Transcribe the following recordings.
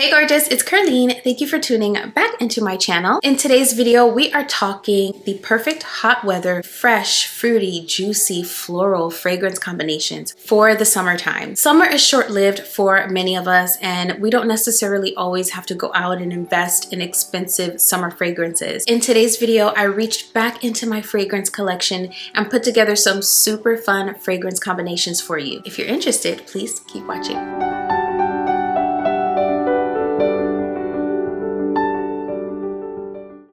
Hey gorgeous, it's Ker-leen. Thank you for tuning back into my channel. In today's video, we are talking the perfect hot weather, fresh, fruity, juicy, floral fragrance combinations for the summertime. Summer is short-lived for many of us, and we don't necessarily always have to go out and invest in expensive summer fragrances. In today's video, I reached back into my fragrance collection and put together some super fun fragrance combinations for you. If you're interested, please keep watching.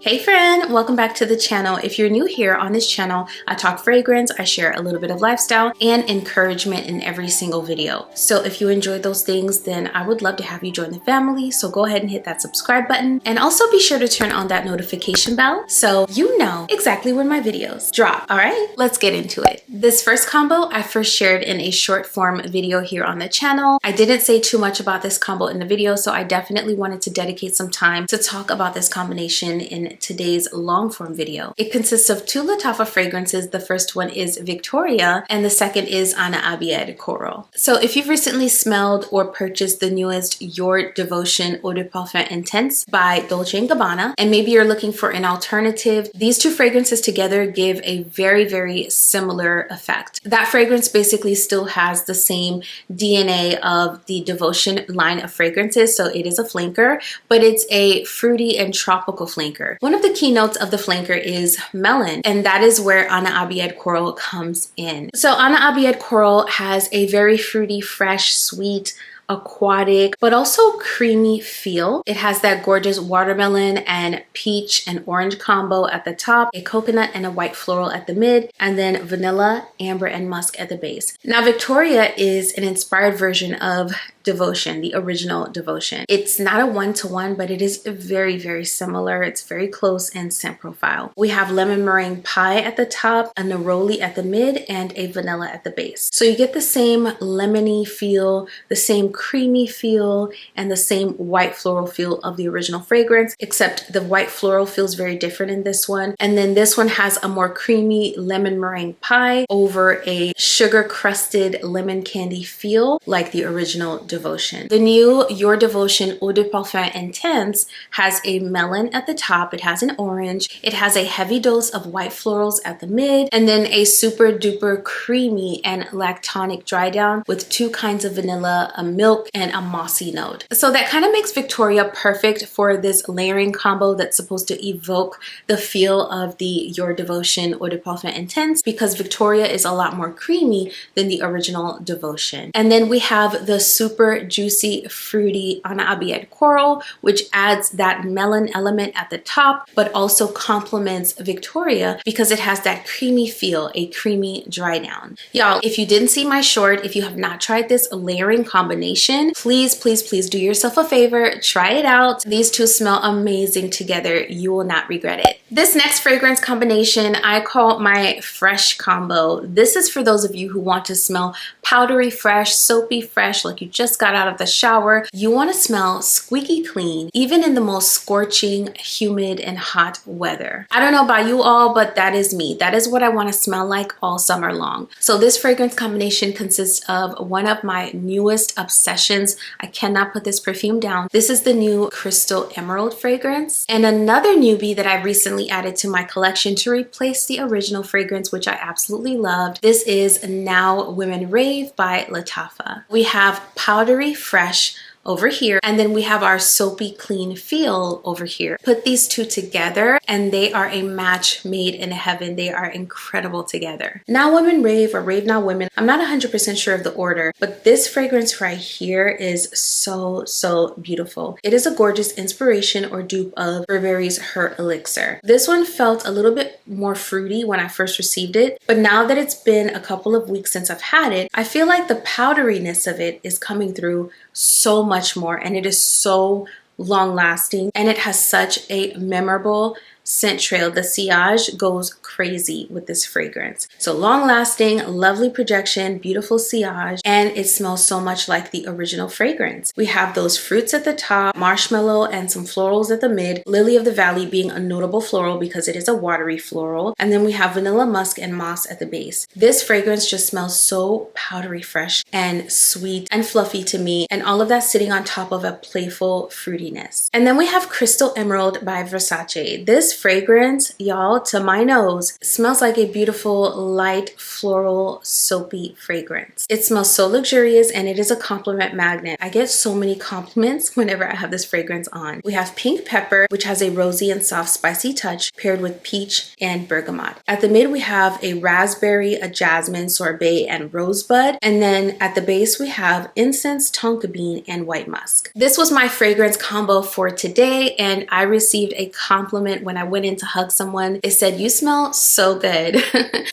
Hey friend, welcome back to the channel. If you're new here on this channel, I talk fragrance, I share a little bit of lifestyle and encouragement in every single video. So if you enjoy those things, then I would love to have you join the family. So go ahead and hit that subscribe button and also be sure to turn on that notification bell so you know exactly when my videos drop. All right, let's get into it. This first combo I first shared in a short form video here on the channel. I didn't say too much about this combo in the video, so I definitely wanted to dedicate some time to talk about this combination in today's long form video. It consists of two Lattafa fragrances. The first one is Victoria and the second is Anna Abiad Coral. So if you've recently smelled or purchased the newest Your Devotion Eau de Parfum Intense by Dolce & Gabbana, and maybe you're looking for an alternative, these two fragrances together give a very similar effect. That fragrance basically still has the same DNA of the Devotion line of fragrances, so it is a flanker, but it's a fruity and tropical flanker. One of the keynotes of the flanker is melon, and that is where Anna Abiad Coral comes in. So Anna Abiad Coral has a very fruity, fresh, sweet, aquatic, but also creamy feel. It has that gorgeous watermelon and peach and orange combo at the top, a coconut and a white floral at the mid, and then vanilla, amber, and musk at the base. Now, Victoria is an inspired version of Devotion, the original Devotion. It's not a one-to-one, but it is very similar. It's very close in scent profile. We have lemon meringue pie at the top, a neroli at the mid, and a vanilla at the base. So you get the same lemony feel, the same creamy feel, and the same white floral feel of the original fragrance, except the white floral feels very different in this one. And then this one has a more creamy lemon meringue pie over a sugar crusted lemon candy feel like the original Devotion. The new Your Devotion Eau de Parfum Intense has a melon at the top, it has an orange, it has a heavy dose of white florals at the mid, and then a super duper creamy and lactonic dry down with two kinds of vanilla, a milk, and a mossy note. So that kind of makes Victoria perfect for this layering combo that's supposed to evoke the feel of the Your Devotion Eau de Parfum Intense, because Victoria is a lot more creamy than the original Devotion. And then we have the super juicy, fruity Anna Abiad Coral, which adds that melon element at the top, but also complements Victoria because it has that creamy feel, a creamy dry down. Y'all, if you didn't see my short, if you have not tried this layering combination, please do yourself a favor, try it out. These two smell amazing together. You will not regret it. This next fragrance combination I call my fresh combo. This is for those of you who want to smell powdery fresh, soapy fresh, like you just got out of the shower. You want to smell squeaky clean, even in the most scorching, humid, and hot weather. I don't know about you all, but that is me. That is what I want to smell like all summer long. So this fragrance combination consists of one of my newest obsessions. I cannot put this perfume down. This is the new Crystal Emerald fragrance, and another newbie that I recently added to my collection to replace the original fragrance, which I absolutely loved. This is Now Women Rave by Lattafa. We have powdery fresh over here, and then we have our soapy clean feel over here. Put these two together and they are a match made in heaven. They are incredible together. Now Women Rave, or Rave Now Women, I'm not 100% sure of the order, but this fragrance right here is so beautiful. It is a gorgeous inspiration or dupe of Burberry's Her Elixir. This one felt a little bit more fruity when I first received it, but now that it's been a couple of weeks since I've had it, I feel like the powderiness of it is coming through so much more, and it is so long lasting, and it has such a memorable scent trail, the sillage, goes crazy with this fragrance. So long lasting, lovely projection, beautiful sillage, and it smells so much like the original fragrance. We have those fruits at the top, marshmallow and some florals at the mid, lily of the valley being a notable floral because it is a watery floral, and then we have vanilla, musk, and moss at the base. This fragrance just smells so powdery fresh and sweet and fluffy to me, and all of that sitting on top of a playful fruitiness. And then we have Crystal Emerald by Versace. This fragrance, y'all, to my nose, smells like a beautiful, light, floral, soapy fragrance. It smells so luxurious, and it is a compliment magnet. I get so many compliments whenever I have this fragrance on. We have Pink Pepper, which has a rosy and soft spicy touch paired with peach and bergamot. At the mid, we have a raspberry, a jasmine, sorbet, and rosebud. And then at the base, we have incense, tonka bean, and white musk. This was my fragrance combo for today, and I received a compliment when I went in to hug someone. They said, "You smell so good."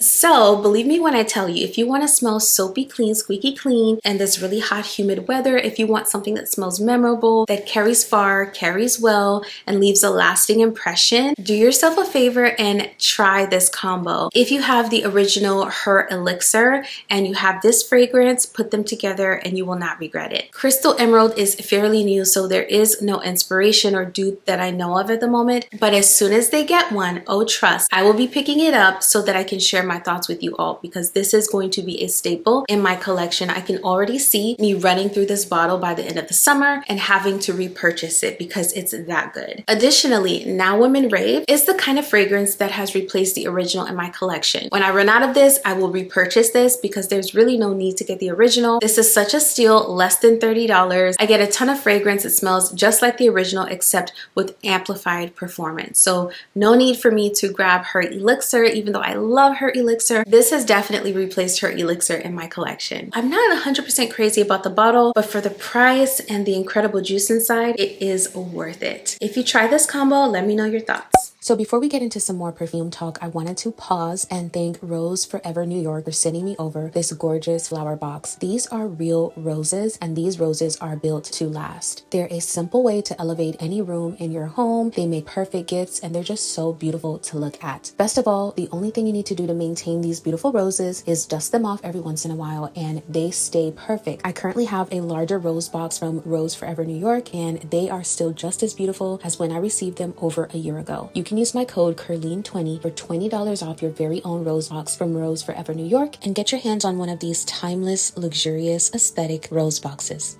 So believe me when I tell you, if you want to smell soapy clean, squeaky clean, and this really hot, humid weather, if you want something that smells memorable, that carries far, carries well, and leaves a lasting impression, do yourself a favor and try this combo. If you have the original Her Elixir and you have this fragrance, put them together and you will not regret it. Crystal Emerald is fairly new, so there is no inspiration or dupe that I know of at the moment, but as soon as they get one, oh trust, I will be picking it up so that I can share my thoughts with you all, because this is going to be a staple in my collection. I can already see me running through this bottle by the end of the summer and having to repurchase it because it's that good. Additionally, Now Women Rave is the kind of fragrance that has replaced the original in my collection. When I run out of this, I will repurchase this because there's really no need to get the original. This is such a steal, less than $30. I get a ton of fragrance. It smells just like the original except with amplified performance. So no need for me to grab Her Elixir, even though I love Her Elixir. This has definitely replaced Her Elixir in my collection. I'm not 100% crazy about the bottle, but for the price and the incredible juice inside, it is worth it. If you try this combo, let me know your thoughts. So before we get into some more perfume talk, I wanted to pause and thank Rose Forever New York for sending me over this gorgeous flower box. These are real roses, and these roses are built to last. They're a simple way to elevate any room in your home. They make perfect gifts, and they're just so beautiful to look at. Best of all, the only thing you need to do to maintain these beautiful roses is dust them off every once in a while, and they stay perfect. I currently have a larger rose box from Rose Forever New York, and they are still just as beautiful as when I received them over a year ago. You can use my code Ker-leen20 for $20 off your very own rose box from Rose Forever New York and get your hands on one of these timeless, luxurious, aesthetic rose boxes.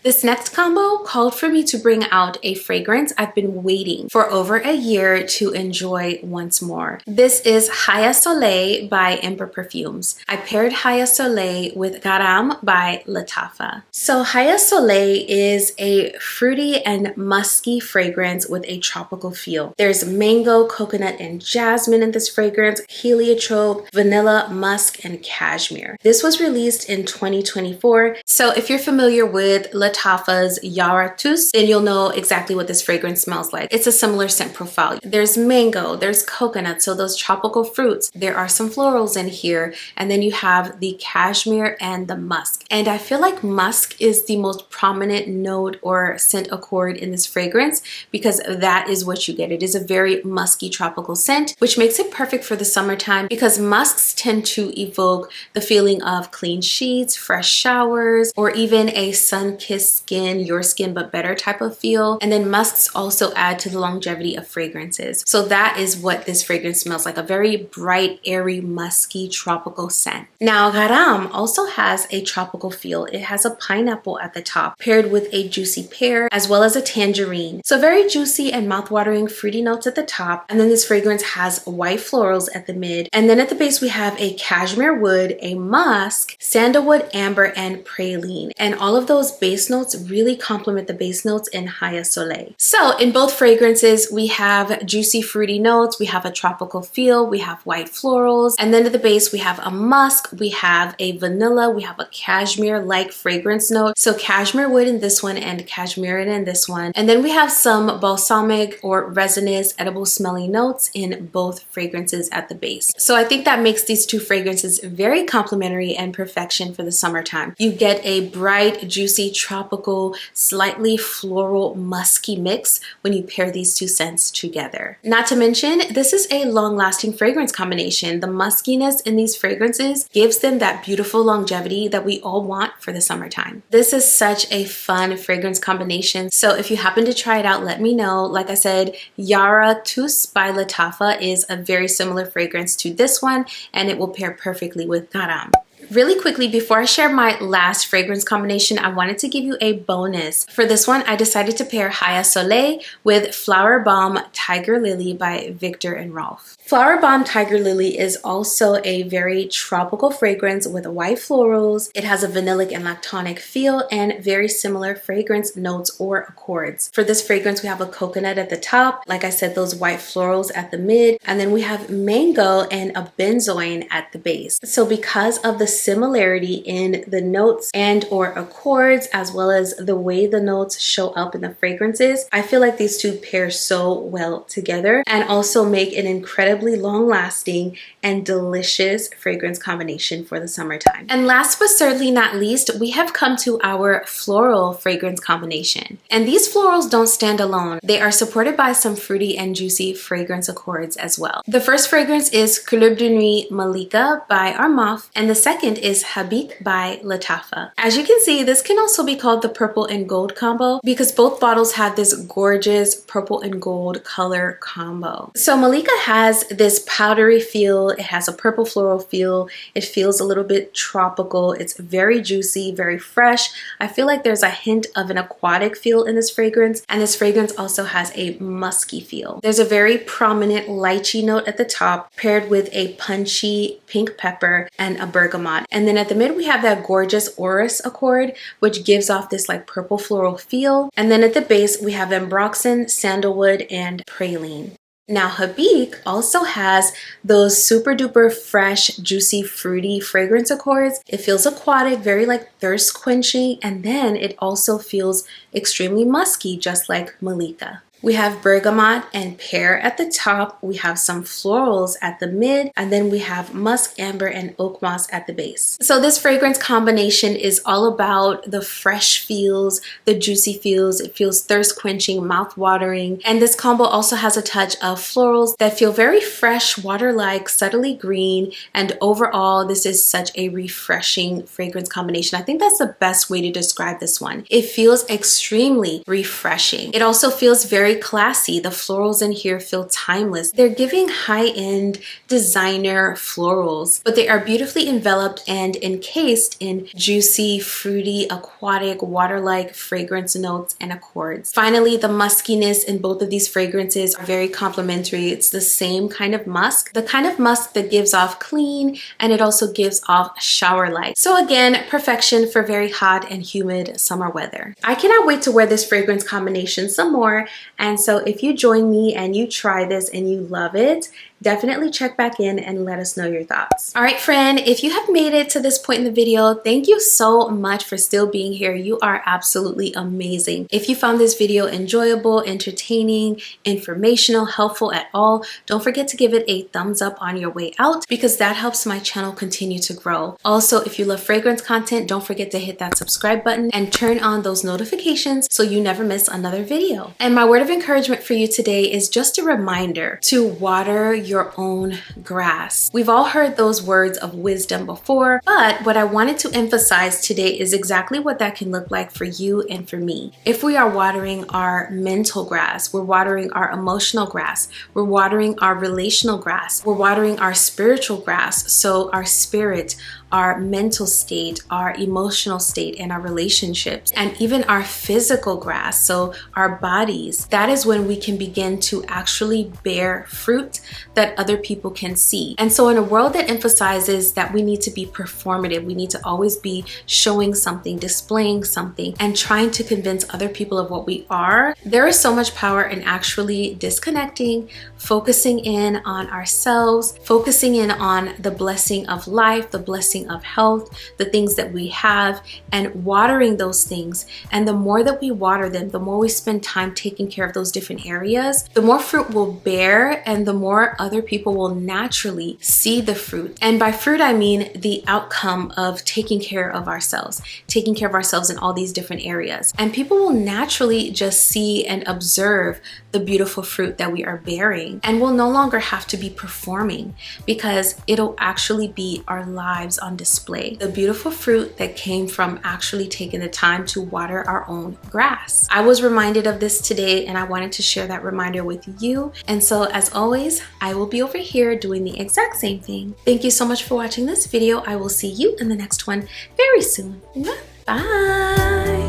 This next combo called for me to bring out a fragrance I've been waiting for over a year to enjoy once more. This is Haya Soleil by Ember Perfumes. I paired Haya Soleil with Garam by Lattafa. So Haya Soleil is a fruity and musky fragrance with a tropical feel. There's mango, coconut, and jasmine in this fragrance, heliotrope, vanilla, musk, and cashmere. This was released in 2024. So if you're familiar with Lattafa's Yaratus, then you'll know exactly what this fragrance smells like. It's a similar scent profile. There's mango, there's coconut, so those tropical fruits. There are some florals in here, and then you have the cashmere and the musk. And I feel like musk is the most prominent note or scent accord in this fragrance because that is what you get. It is a very musky tropical scent, which makes it perfect for the summertime because musks tend to evoke the feeling of clean sheets, fresh showers, or even a sun-kissed skin, your skin but better type of feel. And then musks also add to the longevity of fragrances. So that is what this fragrance smells like, a very bright, airy, musky, tropical scent. Now Garam also has a tropical feel. It has a pineapple at the top paired with a juicy pear as well as a tangerine. So very juicy and mouthwatering fruity notes at the top. And then this fragrance has white florals at the mid. And then at the base we have a cashmere wood, a musk, sandalwood, amber, and praline. And all of those base notes really complement the base notes in Haya Soleil. So in both fragrances, we have juicy fruity notes, we have a tropical feel, we have white florals, and then at the base we have a musk, we have a vanilla, we have a cashmere-like fragrance note. So cashmere wood in this one and cashmere in this one. And then we have some balsamic or resinous edible smelly notes in both fragrances at the base. So I think that makes these two fragrances very complementary and perfection for the summertime. You get a bright, juicy, tropical tropical, slightly floral, musky mix when you pair these two scents together. Not to mention, this is a long-lasting fragrance combination. The muskiness in these fragrances gives them that beautiful longevity that we all want for the summertime. This is such a fun fragrance combination. So if you happen to try it out, let me know. Like I said, Yara Tous by Lattafa is a very similar fragrance to this one, and it will pair perfectly with Garam. Really quickly, before I share my last fragrance combination, I wanted to give you a bonus. For this one, I decided to pair Haya Soleil with Flower Bomb Tiger Lily by Viktor and Rolf. Flower Bomb Tiger Lily is also a very tropical fragrance with white florals. It has a vanillic and lactonic feel and very similar fragrance notes or accords. For this fragrance, we have a coconut at the top, like I said, those white florals at the mid, and then we have mango and a benzoin at the base. So because of the similarity in the notes and or accords, as well as the way the notes show up in the fragrances, I feel like these two pair so well together and also make an incredibly long-lasting and delicious fragrance combination for the summertime. And last but certainly not least, we have come to our floral fragrance combination. And these florals don't stand alone. They are supported by some fruity and juicy fragrance accords as well. The first fragrance is Club de Nuit Malika by Armaf, and the second is Habik by Lattafa. As you can see, this can also be called the purple and gold combo because both bottles have this gorgeous purple and gold color combo. So Malika has this powdery feel, it has a purple floral feel, it feels a little bit tropical, it's very juicy, very fresh. I feel like there's a hint of an aquatic feel in this fragrance, and this fragrance also has a musky feel. There's a very prominent lychee note at the top paired with a punchy pink pepper and a bergamot. And then at the mid, we have that gorgeous orris accord, which gives off this like purple floral feel. And then at the base, we have ambroxan, sandalwood, and praline. Now Habik also has those super duper fresh, juicy, fruity fragrance accords. It feels aquatic, very like thirst quenching, and then it also feels extremely musky, just like Malika. We have bergamot and pear at the top, we have some florals at the mid, and then we have musk, amber, and oak moss at the base. So this fragrance combination is all about the fresh feels, the juicy feels. It feels thirst quenching, mouth watering, and this combo also has a touch of florals that feel very fresh, water-like, subtly green, and overall this is such a refreshing fragrance combination. I think that's the best way to describe this one. It feels extremely refreshing. It also feels very classy. The florals in here feel timeless. They're giving high-end designer florals, but they are beautifully enveloped and encased in juicy, fruity, aquatic, water-like fragrance notes and accords. Finally, the muskiness in both of these fragrances are very complementary. It's the same kind of musk, the kind of musk that gives off clean, and it also gives off shower-like. So again, perfection for very hot and humid summer weather. I cannot wait to wear this fragrance combination some more. And so if you join me and you try this and you love it, definitely check back in and let us know your thoughts. All right, friend, if you have made it to this point in the video, thank you so much for still being here. You are absolutely amazing. If you found this video enjoyable, entertaining, informational, helpful at all, don't forget to give it a thumbs up on your way out because that helps my channel continue to grow. Also, if you love fragrance content, don't forget to hit that subscribe button and turn on those notifications so you never miss another video. And my word of encouragement for you today is just a reminder to water your own grass. We've all heard those words of wisdom before, but what I wanted to emphasize today is exactly what that can look like for you and for me. If we are watering our mental grass, we're watering our emotional grass, we're watering our relational grass, we're watering our spiritual grass, so our spirit, our mental state, our emotional state, and our relationships, and even our physical grass, so our bodies, that is when we can begin to actually bear fruit that other people can see. And so in a world that emphasizes that we need to be performative, we need to always be showing something, displaying something, and trying to convince other people of what we are, there is so much power in actually disconnecting, focusing in on ourselves, focusing in on the blessing of life, the blessing enhancing of health, the things that we have, and watering those things. And the more that we water them, the more we spend time taking care of those different areas, the more fruit will bear, and the more other people will naturally see the fruit. And by fruit, I mean the outcome of taking care of ourselves in all these different areas. And people will naturally just see and observe the beautiful fruit that we are bearing, and we'll no longer have to be performing, because it'll actually be our lives on display. The beautiful fruit that came from actually taking the time to water our own grass. I was reminded of this today, and I wanted to share that reminder with you. And so as always, I will be over here doing the exact same thing. Thank you so much for watching this video. I will see you in the next one very soon. Bye.